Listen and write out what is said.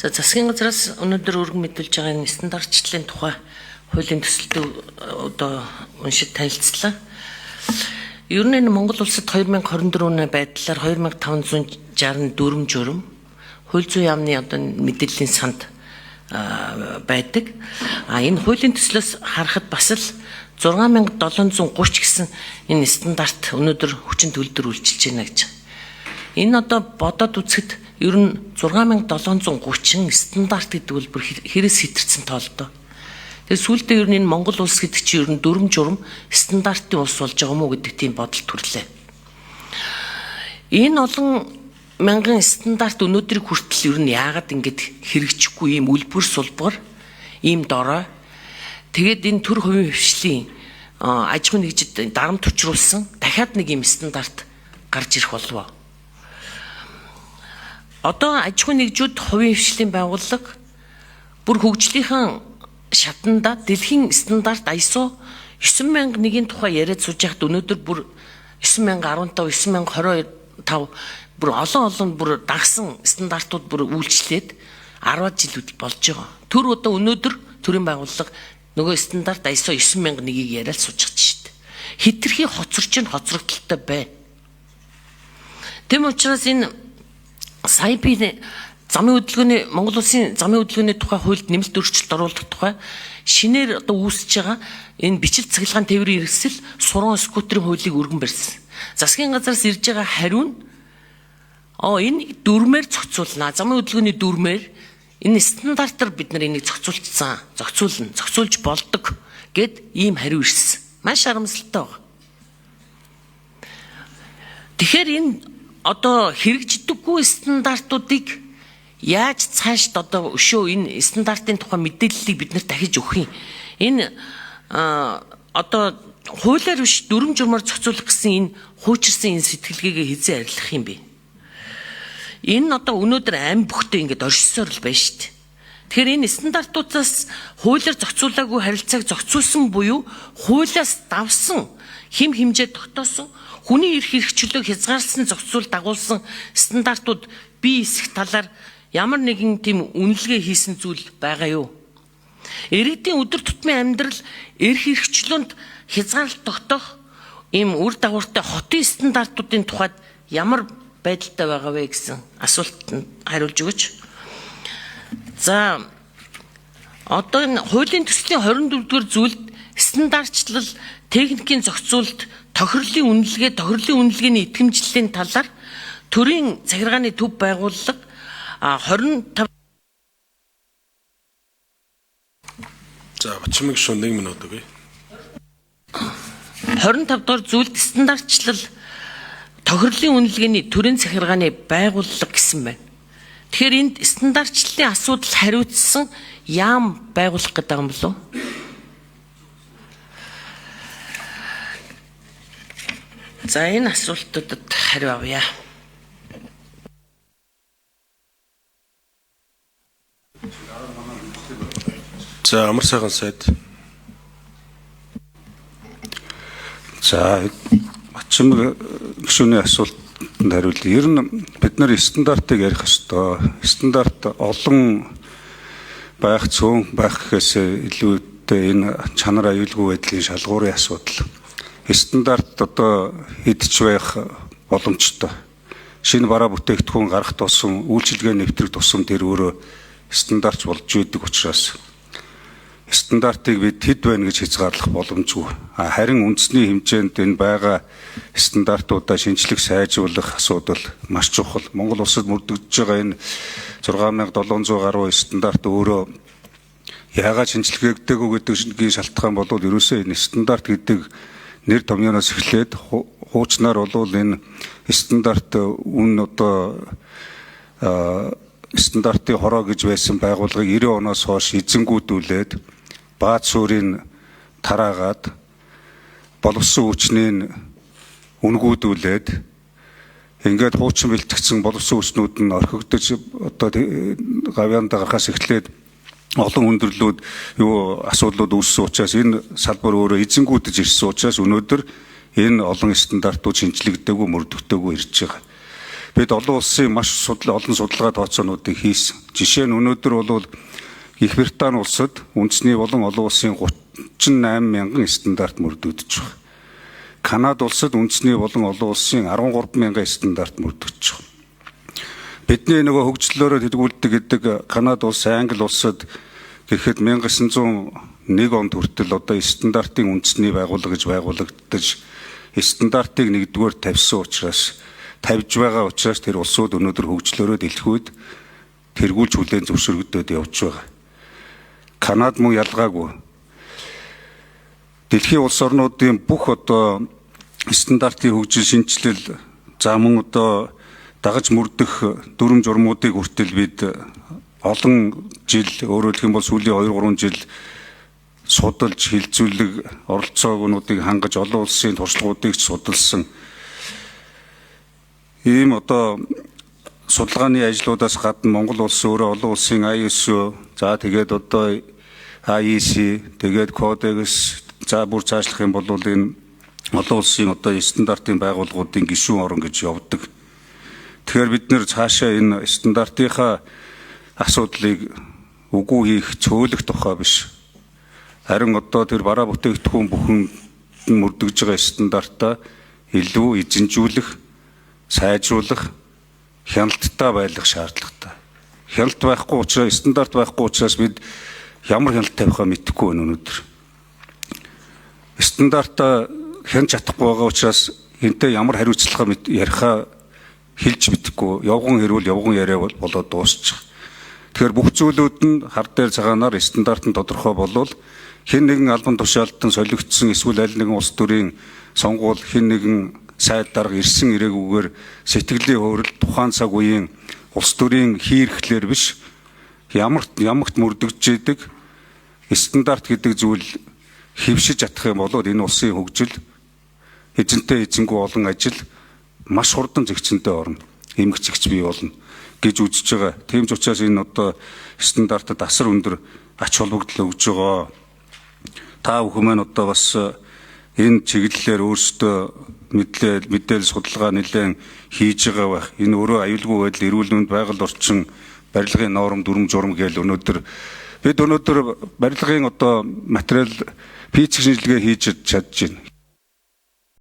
За засгийн газраас өнөөдөр өргөн мэдүүлж байгаа энэ стандартчлалын тухай хуулийн төсөлтөө одоо уншиж танилцлаа. Ер нь энэ Монгол улсад 2024 оны байдлаар 2564 журам хууль зүйн яамны одоо мэдээллийн санд байдаг. Энэ хуулийн төслөөс харахад бас л 6730 гэсэн энэ стандарт өнөөдөр хүчин төлөвлөлтөөр үйлчилж байна гэж. Энэ одоо бодоод үзэхэд ер нь 6730 стандарт гэдэг бол бүр хэрэгс хэтэрсэн тоолдоо. Тэгээ сүүлдээ ер нь энэ Монгол улс гэдэг чинь ер нь 4 журам стандартын улс болж байгаа юм уу гэдэг тийм бодол төрлөө. Энэ олон мянган стандарт өнөөдрийг хүртэл ер нь яагаад ингэж хэрэгжихгүй ийм үлбэр сулбар, ийм дорой. Тэгээд энэ төр хувийн хвшлийн аж ахуйн нэгжид дарамт учруулсан дахиад нэг ийм стандарт гарч ирэх болов. Одоо аж ахуйн нэгжүүд хувийн хвшлийн байгууллага бүр хөгжлийнхэн шатанда дэлхийн стандарт ISO 9001-ийн тухай яриад сууж байхад өнөөдөр бүр 9015, 9025 бүр олон бүр дагсан стандартууд бүр үйлчлээд 10 жил болж байгаа. Төр одоо өнөөдөр төрийн байгууллага нөгөө стандарт ISO 9001-ийг яриад сууж байгаа шүү дээ. Хитрхи хоцрогдолтой бай. Тэм учраас энэ сая би замын хөдөлгөөний Монгол улсын замын хөдөлгөөний тухай хуульд нэмэлт өөрчлөлт оруулах тухай шинээр одоо үүсэж байгаа энэ бичил цахилгаан тээврийн хэрэгсэл сургууль скутерийн хуулийг өргөн барьсан. Засгийн газраас ирж байгаа хариу нь энэ дүрмээр зохицуулна. Замын хөдөлгөөний дүрмээр энэ стандартаар бид нар энийг зохицуулж болдог гэд ийм хариу ирсэн. Маш харамсалтай байна. Тэгэхээр энэ одоо хэрэгждэггүй стандартуудыг яаж цаашд одоо өшөө энэ стандартын тухай мэдээллийг бид нарт дахиж өгөх юм. Энэ одоо хуулиар биш дүрм журмаар зохицуулах гэсэн энэ хуучирсан энэ сэтгэлгээгээ хизээ арилгах юм бэ? Энэ одоо өнөөдөр ам бүхтэй ингээд оршисоор л байна шүү дээ. Тэгэхээр энэ стандартуудаас хуулиар зохицуулаагүй харилцааг зохицуулсан буюу хуулиас давсан хэм хэмжээ тогтоосон хүний эрх хэрэгчлөө хязгаарласан зохицуул дагуулсан стандартууд бие эсэх талаар ямар нэгэн тийм үнэлгээ хийсэн зүйл байгаа юу? Иргэдийн өдөр тутмын амьдрал эрх хэрэгчлөөнд хязгаарлалт тогтоох ийм үр дагавартай хотын стандартуудын тухайд ямар байдалтай байгаа вэ гэсэн асуултанд хариулж өгөөч. За одоо энэ хуулийн төслийн 24-р зүйлд стандартчлал техникийн зохицуулалт тохирлын үнэлгээний итгэмжлэлийн талаар төрийн захиргааны төв байгууллага 25 За бачмаг шун 1 минут өгье. 25 дугаар зүйлд стандартчлал тохирлын үнэлгээний төрийн захиргааны байгууллага гэсэн байна. Тэгэхээр энд стандартчлалын асуудал хариуцсан яам байгуулах гэдэг юм болов? За энэ асуултуудад хариу авъя. За амар сайхан сайд. За бачмаг гишүүний асуултанд хариулъя. Ер нь бид нар стандартыг ярих ёстой. Стандарт олон байх цөөн байх гэхээс илүүтэй энэ чанар аюулгүй байдлын шалгуурын асуудал. Стандарт одоо хэдэж байх боломжтой. Шинэ бараа бүтээгдэхүүн гарах тусам үйлчилгээ нэвтрэх тусам тэр өөрөө стандарт болж байдаг учраас стандартыг бид хэд байна гэж хязгаарлах боломжгүй. Харин үндэсний хэмжээнд энэ байгаа стандартуудаа шинжлэх сайжруулах асуудал маш чухал. Монгол улсад мөрдөгдөж байгаа энэ 6700 гаруй стандарт өөрөө яагаад шинжилгээдэггүй гэдгийн шалтгаан бол ерөөсөө энэ стандарт гэдэг нэр томьёоноос эхлээд хуучнаар бол энэ стандарт үн одоо стандартын хороо гэж байсан байгууллагыг 90 оноос хойш эзэнгүүдүүлээд бааз суурийг тараагаад боловсон хүчнийг үнгүүдүүлээд ингээд хуучин бэлтгэгдсэн боловсон хүчнүүд нь орхигдож одоо гавьяанд гарахаас эхлээд олон хүндрэлүүд асуудлууд үүссэн учраас энэ салбар өөрөө эзэнгүүдэж ирсэн учраас өнөөдөр энэ олон стандартууд шинжлэгдээгүй мөрдөгдөөгүй ирж байгаа. бид олон улсын маш олон судалгаа тооцоонуудыг хийсэн. Жишээ нь өнөөдөр бол Их Британи улсад үндэсний болон олон улсын 38 мянган стандарт мөрдөгдөж байна. Канада улсад үндэсний болон олон улсын 13 мянган стандарт мөрдөгдөж байна. Бидний нөгөө хөгжлөөрөө тэтгүүлдэг гэдэг Канада улс, Англи улсад гэхэд 1901 онд хүртэл одоо стандартын үндэсний байгууллага гэж байгуулагдаж стандартыг нэгдүгээр тавьсан учраас тавьж байгаа учраас тэр улсууд өнөөдөр хөгжлөөрөө дэлхийд тэргүүлж хүлээн зөвшөөрөгдөд явж байгаа. Канад мөн ялгаагүй. Дэлхийн улс орнуудын бүх одоо стандартын хөгжил шинжилэл за мөн одоо дагаж мөрдөх дүрм журмуудыг хүртэл бид олон жил, өөрөөр хэлэх юм бол сүүлийн 2-3 жил судалж хилцүүлэг оролцоогнуудыг хангаж олон улсын туршлагуудыг судалсан. Ийм одоо судалгааны ажлуудаас гадна Монгол улс өөрөө олон улсын ISO, за тэгээд одоо IEC, тэгээд Codex, за бүр цаашлах юм бол энэ олон улсын одоо стандартын байгууллагуудын гишүүн орон гэж явдаг. Тэгэхээр бид нэр цаашаа энэ стандартынхаа асуудлыг үгүй хийх, цөөлөх тухай биш. Харин одоо тэр бараа бүтээгдэхүүн бүхэн мөрдөгж байгаа стандартаа илүү эзэмжүүлэх, сайжруулах, хяналттай байлгах шаардлагатай. Хяналт байхгүй учраас, стандарт байхгүй учраас бид ямар хяналт тавихаа мэдэхгүй байна өнөөдөр. Стандартаа хянаж чадахгүй байгаа учраас энтэй ямар хариуцлага ярихаа хэлж мэдэхгүй. Явган хэрүүл явган яриа болоод дуусчих. Тэгэхээр бүх зүйлүүд нь хар дээр цагаанаар стандарт нь тодорхой болвол хэн нэгэн албан тушаалтан солигдсон эсвэл аль нэгэн улс төрийн сонгуул хэн нэгэн сайд дарга ирсэн ирээгүйгээр сэтгэлийн хөөрөл тухайн цаг үеийн улс төрийн хийрхлэр биш ямагт мөрдөгж идэг стандарт гэдэг зүйл хэвшиж чадах юм бол энэ улсын хөгжил эзэнтэй эзэнгүй олон ажил маш хурдан зэгцэнтэй орно. Эмгэгцэгч бий болно гэж үзэж байгаа. Тийм ч учраас энэ одоо стандартад асар өндөр ач холбогдол өгж байгаа. Та бүхэн маань одоо бас энэ чиглэлээр өөрсдөө мэдээлэл судалгаа нэлээд хийж байгаа байх. Энэ өөрөө аюулгүй байдал, эрүүл мэнд, байгаль орчин, барилгын норм, дүрм журм гээл бид өнөөдөр барилгын одоо материал физик шинжилгээ хийж чадж байна.